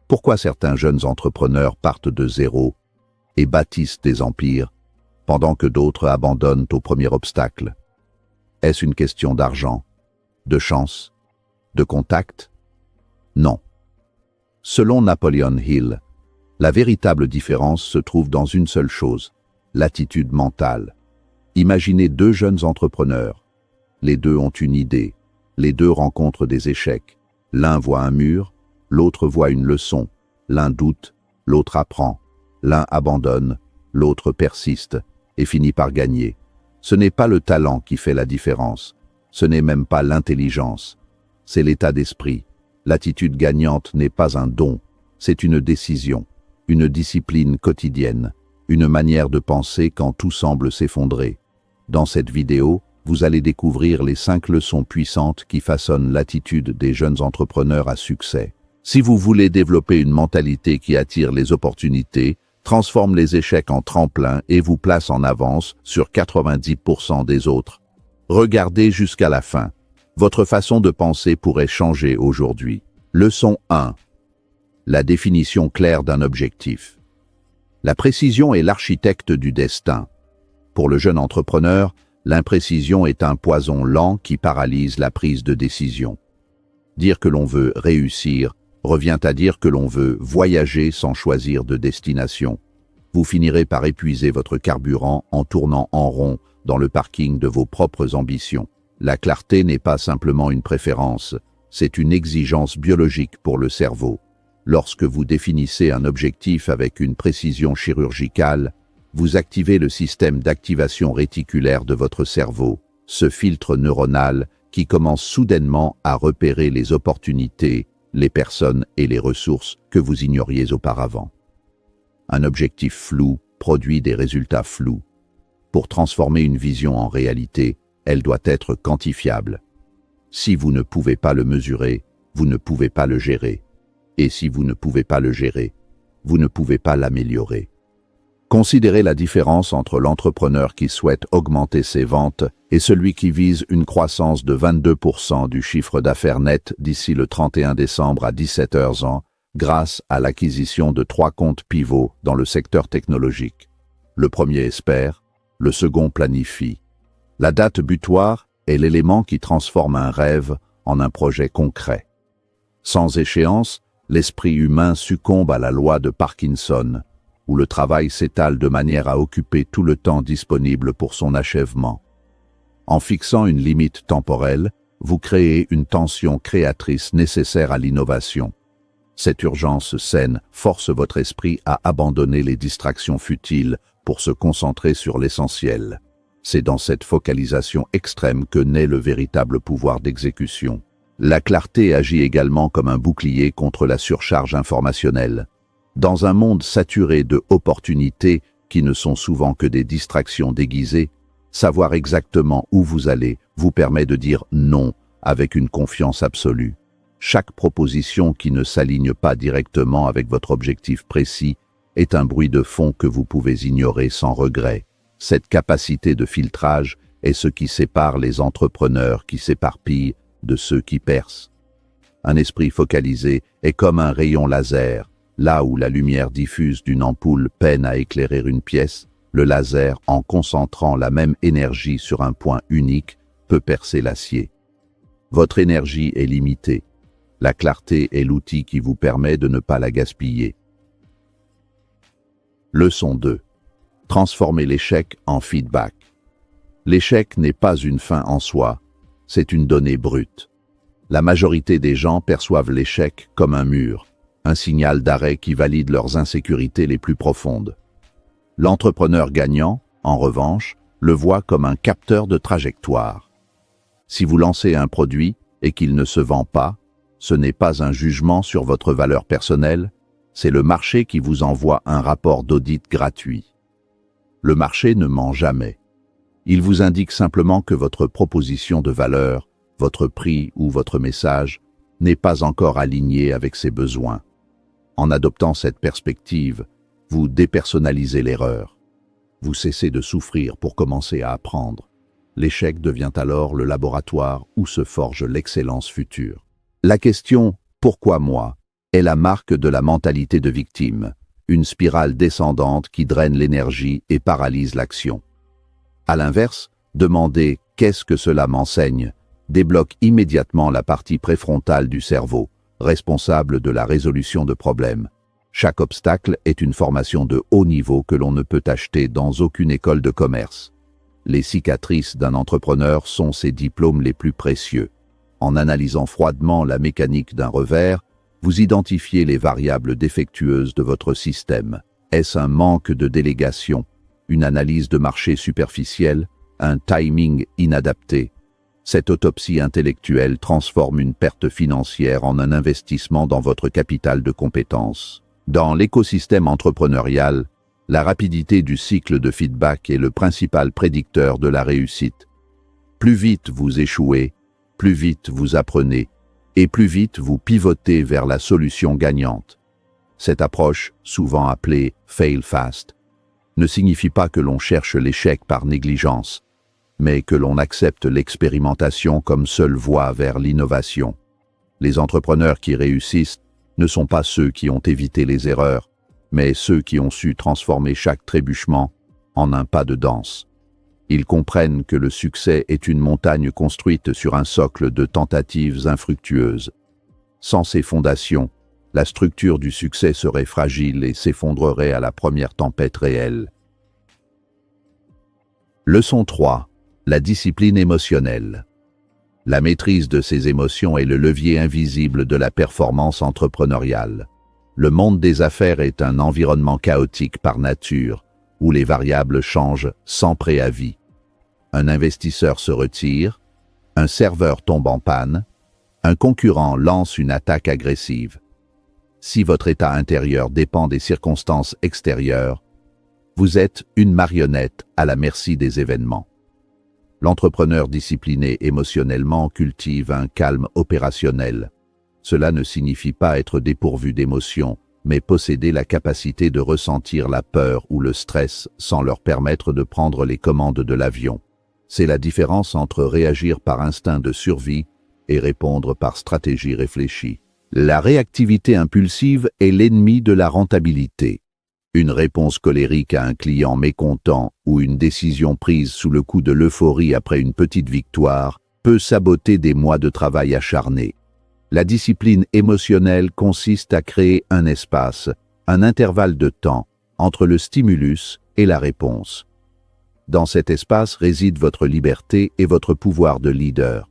Pourquoi certains jeunes entrepreneurs partent de zéro et bâtissent des empires, pendant que d'autres abandonnent au premier obstacle? Est-ce une question d'argent, de chance, de contact? Non. Selon Napoleon Hill, la véritable différence se trouve dans une seule chose, l'attitude mentale. Imaginez deux jeunes entrepreneurs. Les deux ont une idée, les deux rencontrent des échecs. L'un voit un mur, l'autre voit une leçon. L'un doute, l'autre apprend. L'un abandonne, l'autre persiste et finit par gagner. Ce n'est pas le talent qui fait la différence, ce n'est même pas l'intelligence, c'est l'état d'esprit. L'attitude gagnante n'est pas un don, c'est une décision, une discipline quotidienne, une manière de penser quand tout semble s'effondrer. Dans cette vidéo, vous allez découvrir les 5 leçons puissantes qui façonnent l'attitude des jeunes entrepreneurs à succès. Si vous voulez développer une mentalité qui attire les opportunités, transforme les échecs en tremplin et vous place en avance sur 90% des autres, regardez jusqu'à la fin. Votre façon de penser pourrait changer aujourd'hui. Leçon 1. La définition claire d'un objectif. La précision est l'architecte du destin. Pour le jeune entrepreneur, l'imprécision est un poison lent qui paralyse la prise de décision. Dire que l'on veut réussir revient à dire que l'on veut voyager sans choisir de destination. Vous finirez par épuiser votre carburant en tournant en rond dans le parking de vos propres ambitions. La clarté n'est pas simplement une préférence, c'est une exigence biologique pour le cerveau. Lorsque vous définissez un objectif avec une précision chirurgicale, vous activez le système d'activation réticulaire de votre cerveau, ce filtre neuronal qui commence soudainement à repérer les opportunités, les personnes et les ressources que vous ignoriez auparavant. Un objectif flou produit des résultats flous. Pour transformer une vision en réalité, elle doit être quantifiable. Si vous ne pouvez pas le mesurer, vous ne pouvez pas le gérer. Et si vous ne pouvez pas le gérer, vous ne pouvez pas l'améliorer. Considérez la différence entre l'entrepreneur qui souhaite augmenter ses ventes et celui qui vise une croissance de 22% du chiffre d'affaires net d'ici le 31 décembre à 17h grâce à l'acquisition de 3 comptes pivots dans le secteur technologique. Le premier espère, le second planifie. La date butoir est l'élément qui transforme un rêve en un projet concret. Sans échéance, l'esprit humain succombe à la loi de Parkinson, où le travail s'étale de manière à occuper tout le temps disponible pour son achèvement. En fixant une limite temporelle, vous créez une tension créatrice nécessaire à l'innovation. Cette urgence saine force votre esprit à abandonner les distractions futiles pour se concentrer sur l'essentiel. C'est dans cette focalisation extrême que naît le véritable pouvoir d'exécution. La clarté agit également comme un bouclier contre la surcharge informationnelle. Dans un monde saturé de opportunités qui ne sont souvent que des distractions déguisées, savoir exactement où vous allez vous permet de dire non avec une confiance absolue. Chaque proposition qui ne s'aligne pas directement avec votre objectif précis est un bruit de fond que vous pouvez ignorer sans regret. Cette capacité de filtrage est ce qui sépare les entrepreneurs qui s'éparpillent de ceux qui percent. Un esprit focalisé est comme un rayon laser. Là où la lumière diffuse d'une ampoule peine à éclairer une pièce, le laser, en concentrant la même énergie sur un point unique, peut percer l'acier. Votre énergie est limitée. La clarté est l'outil qui vous permet de ne pas la gaspiller. Leçon 2. Transformez l'échec en feedback. L'échec n'est pas une fin en soi, c'est une donnée brute. La majorité des gens perçoivent l'échec comme un mur, un signal d'arrêt qui valide leurs insécurités les plus profondes. L'entrepreneur gagnant, en revanche, le voit comme un capteur de trajectoire. Si vous lancez un produit et qu'il ne se vend pas, ce n'est pas un jugement sur votre valeur personnelle, c'est le marché qui vous envoie un rapport d'audit gratuit. Le marché ne ment jamais. Il vous indique simplement que votre proposition de valeur, votre prix ou votre message n'est pas encore aligné avec ses besoins. En adoptant cette perspective, vous dépersonnalisez l'erreur. Vous cessez de souffrir pour commencer à apprendre. L'échec devient alors le laboratoire où se forge l'excellence future. La question « Pourquoi moi ?» est la marque de la mentalité de victime, une spirale descendante qui draine l'énergie et paralyse l'action. À l'inverse, demander « qu'est-ce que cela m'enseigne ?» débloque immédiatement la partie préfrontale du cerveau, responsable de la résolution de problèmes. Chaque obstacle est une formation de haut niveau que l'on ne peut acheter dans aucune école de commerce. Les cicatrices d'un entrepreneur sont ses diplômes les plus précieux. En analysant froidement la mécanique d'un revers, vous identifiez les variables défectueuses de votre système. Est-ce un manque de délégation, une analyse de marché superficielle, un timing inadapté? Cette autopsie intellectuelle transforme une perte financière en un investissement dans votre capital de compétences. Dans l'écosystème entrepreneurial, la rapidité du cycle de feedback est le principal prédicteur de la réussite. Plus vite vous échouez, plus vite vous apprenez, et plus vite vous pivotez vers la solution gagnante. Cette approche, souvent appelée « fail fast », ne signifie pas que l'on cherche l'échec par négligence, mais que l'on accepte l'expérimentation comme seule voie vers l'innovation. Les entrepreneurs qui réussissent ne sont pas ceux qui ont évité les erreurs, mais ceux qui ont su transformer chaque trébuchement en un pas de danse. Ils comprennent que le succès est une montagne construite sur un socle de tentatives infructueuses. Sans ces fondations, la structure du succès serait fragile et s'effondrerait à la première tempête réelle. Leçon 3. La discipline émotionnelle. La maîtrise de ses émotions est le levier invisible de la performance entrepreneuriale. Le monde des affaires est un environnement chaotique par nature, où les variables changent sans préavis. Un investisseur se retire, un serveur tombe en panne, un concurrent lance une attaque agressive. Si votre état intérieur dépend des circonstances extérieures, vous êtes une marionnette à la merci des événements. L'entrepreneur discipliné émotionnellement cultive un calme opérationnel. Cela ne signifie pas être dépourvu d'émotions, mais posséder la capacité de ressentir la peur ou le stress sans leur permettre de prendre les commandes de l'avion. C'est la différence entre réagir par instinct de survie et répondre par stratégie réfléchie. La réactivité impulsive est l'ennemi de la rentabilité. Une réponse colérique à un client mécontent ou une décision prise sous le coup de l'euphorie après une petite victoire peut saboter des mois de travail acharné. La discipline émotionnelle consiste à créer un espace, un intervalle de temps, entre le stimulus et la réponse. Dans cet espace réside votre liberté et votre pouvoir de leader.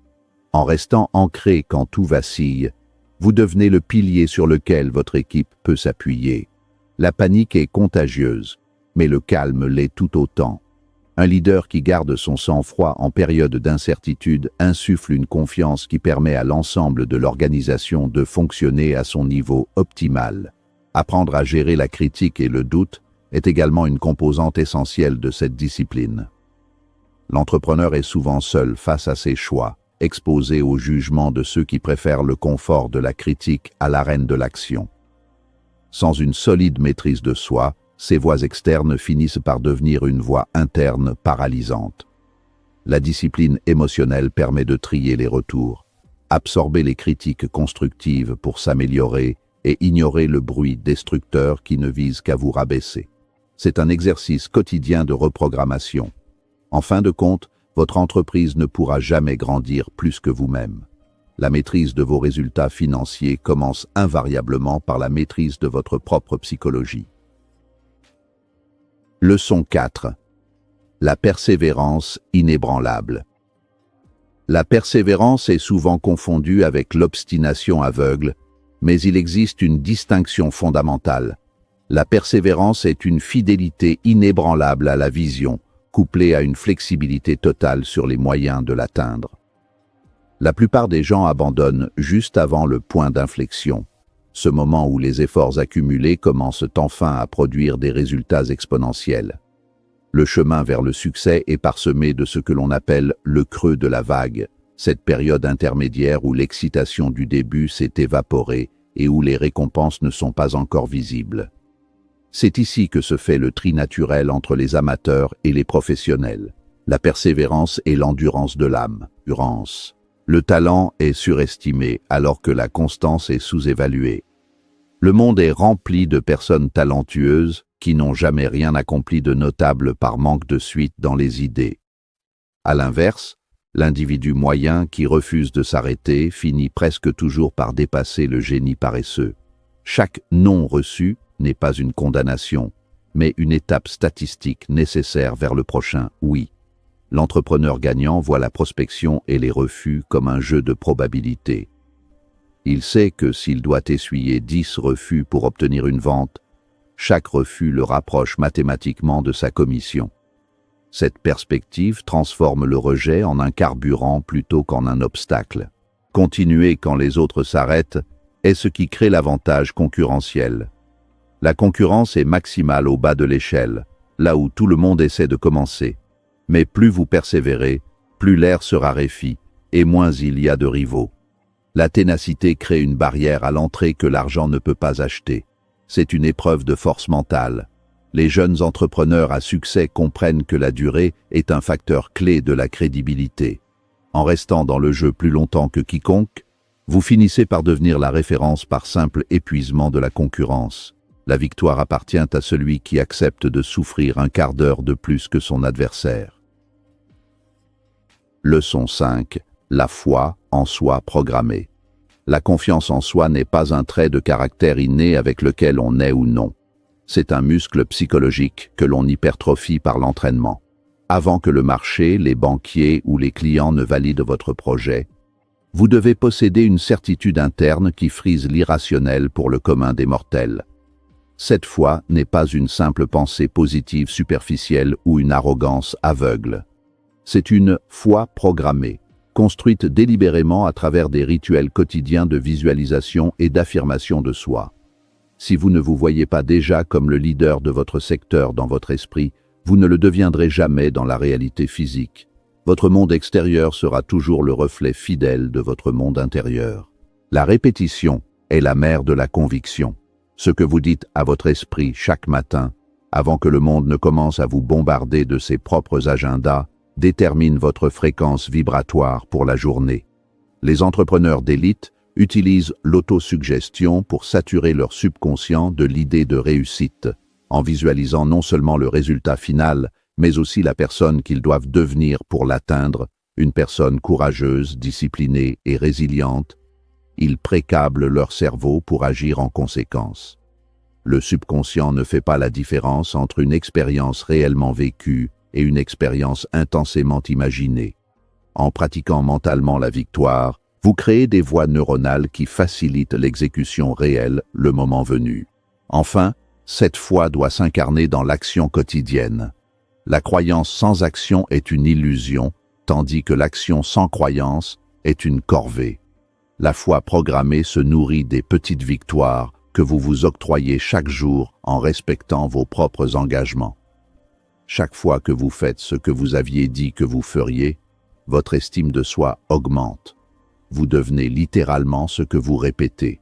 En restant ancré quand tout vacille, vous devenez le pilier sur lequel votre équipe peut s'appuyer. La panique est contagieuse, mais le calme l'est tout autant. Un leader qui garde son sang-froid en période d'incertitude insuffle une confiance qui permet à l'ensemble de l'organisation de fonctionner à son niveau optimal. Apprendre à gérer la critique et le doute est également une composante essentielle de cette discipline. L'entrepreneur est souvent seul face à ses choix, exposé au jugement de ceux qui préfèrent le confort de la critique à l'arène de l'action. Sans une solide maîtrise de soi, ces voix externes finissent par devenir une voix interne paralysante. La discipline émotionnelle permet de trier les retours, absorber les critiques constructives pour s'améliorer et ignorer le bruit destructeur qui ne vise qu'à vous rabaisser. C'est un exercice quotidien de reprogrammation. En fin de compte, votre entreprise ne pourra jamais grandir plus que vous-même. La maîtrise de vos résultats financiers commence invariablement par la maîtrise de votre propre psychologie. Leçon 4. La persévérance inébranlable. La persévérance est souvent confondue avec l'obstination aveugle, mais il existe une distinction fondamentale. La persévérance est une fidélité inébranlable à la vision, couplée à une flexibilité totale sur les moyens de l'atteindre. La plupart des gens abandonnent juste avant le point d'inflexion, ce moment où les efforts accumulés commencent enfin à produire des résultats exponentiels. Le chemin vers le succès est parsemé de ce que l'on appelle le creux de la vague, cette période intermédiaire où l'excitation du début s'est évaporée et où les récompenses ne sont pas encore visibles. C'est ici que se fait le tri naturel entre les amateurs et les professionnels. La persévérance et l'endurance de l'âme. Le talent est surestimé alors que la constance est sous-évaluée. Le monde est rempli de personnes talentueuses qui n'ont jamais rien accompli de notable par manque de suite dans les idées. À l'inverse, l'individu moyen qui refuse de s'arrêter finit presque toujours par dépasser le génie paresseux. Chaque non reçu n'est pas une condamnation, mais une étape statistique nécessaire vers le prochain oui. L'entrepreneur gagnant voit la prospection et les refus comme un jeu de probabilité. Il sait que s'il doit essuyer 10 refus pour obtenir une vente, chaque refus le rapproche mathématiquement de sa commission. Cette perspective transforme le rejet en un carburant plutôt qu'en un obstacle. Continuer quand les autres s'arrêtent est ce qui crée l'avantage concurrentiel. La concurrence est maximale au bas de l'échelle, là où tout le monde essaie de commencer. Mais plus vous persévérez, plus l'air se raréfie et moins il y a de rivaux. La ténacité crée une barrière à l'entrée que l'argent ne peut pas acheter. C'est une épreuve de force mentale. Les jeunes entrepreneurs à succès comprennent que la durée est un facteur clé de la crédibilité. En restant dans le jeu plus longtemps que quiconque, vous finissez par devenir la référence par simple épuisement de la concurrence. La victoire appartient à celui qui accepte de souffrir un quart d'heure de plus que son adversaire. Leçon 5. La foi en soi programmée. La confiance en soi n'est pas un trait de caractère inné avec lequel on naît ou non. C'est un muscle psychologique que l'on hypertrophie par l'entraînement. Avant que le marché, les banquiers ou les clients ne valident votre projet, vous devez posséder une certitude interne qui frise l'irrationnel pour le commun des mortels. Cette foi n'est pas une simple pensée positive superficielle ou une arrogance aveugle. C'est une foi programmée, construite délibérément à travers des rituels quotidiens de visualisation et d'affirmation de soi. Si vous ne vous voyez pas déjà comme le leader de votre secteur dans votre esprit, vous ne le deviendrez jamais dans la réalité physique. Votre monde extérieur sera toujours le reflet fidèle de votre monde intérieur. La répétition est la mère de la conviction. Ce que vous dites à votre esprit chaque matin, avant que le monde ne commence à vous bombarder de ses propres agendas, détermine votre fréquence vibratoire pour la journée. Les entrepreneurs d'élite utilisent l'autosuggestion pour saturer leur subconscient de l'idée de réussite, en visualisant non seulement le résultat final, mais aussi la personne qu'ils doivent devenir pour l'atteindre, une personne courageuse, disciplinée et résiliente. Ils précablent leur cerveau pour agir en conséquence. Le subconscient ne fait pas la différence entre une expérience réellement vécue et une expérience intensément imaginée. En pratiquant mentalement la victoire, vous créez des voies neuronales qui facilitent l'exécution réelle le moment venu. Enfin, cette foi doit s'incarner dans l'action quotidienne. La croyance sans action est une illusion, tandis que l'action sans croyance est une corvée. La foi programmée se nourrit des petites victoires que vous vous octroyez chaque jour en respectant vos propres engagements. Chaque fois que vous faites ce que vous aviez dit que vous feriez, votre estime de soi augmente. Vous devenez littéralement ce que vous répétez.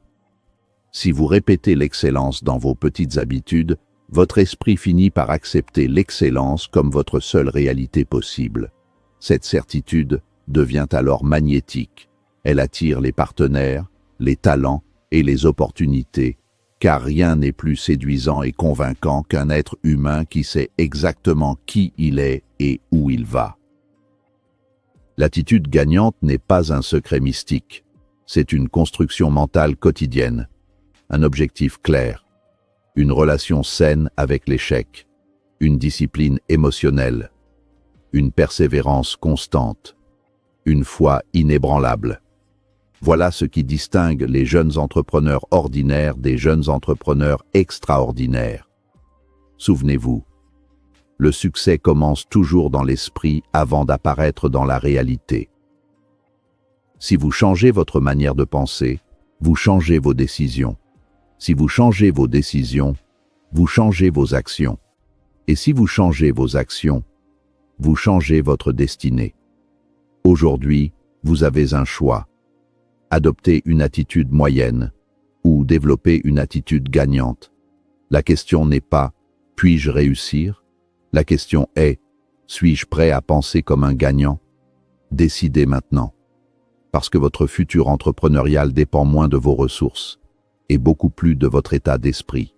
Si vous répétez l'excellence dans vos petites habitudes, votre esprit finit par accepter l'excellence comme votre seule réalité possible. Cette certitude devient alors magnétique. Elle attire les partenaires, les talents et les opportunités, car rien n'est plus séduisant et convaincant qu'un être humain qui sait exactement qui il est et où il va. L'attitude gagnante n'est pas un secret mystique, c'est une construction mentale quotidienne, un objectif clair, une relation saine avec l'échec, une discipline émotionnelle, une persévérance constante, une foi inébranlable. Voilà ce qui distingue les jeunes entrepreneurs ordinaires des jeunes entrepreneurs extraordinaires. Souvenez-vous, le succès commence toujours dans l'esprit avant d'apparaître dans la réalité. Si vous changez votre manière de penser, vous changez vos décisions. Si vous changez vos décisions, vous changez vos actions. Et si vous changez vos actions, vous changez votre destinée. Aujourd'hui, vous avez un choix. Adopter une attitude moyenne ou développer une attitude gagnante. La question n'est pas « puis-je réussir ?» La question est « suis-je prêt à penser comme un gagnant ?» Décidez maintenant, parce que votre futur entrepreneurial dépend moins de vos ressources, et beaucoup plus de votre état d'esprit.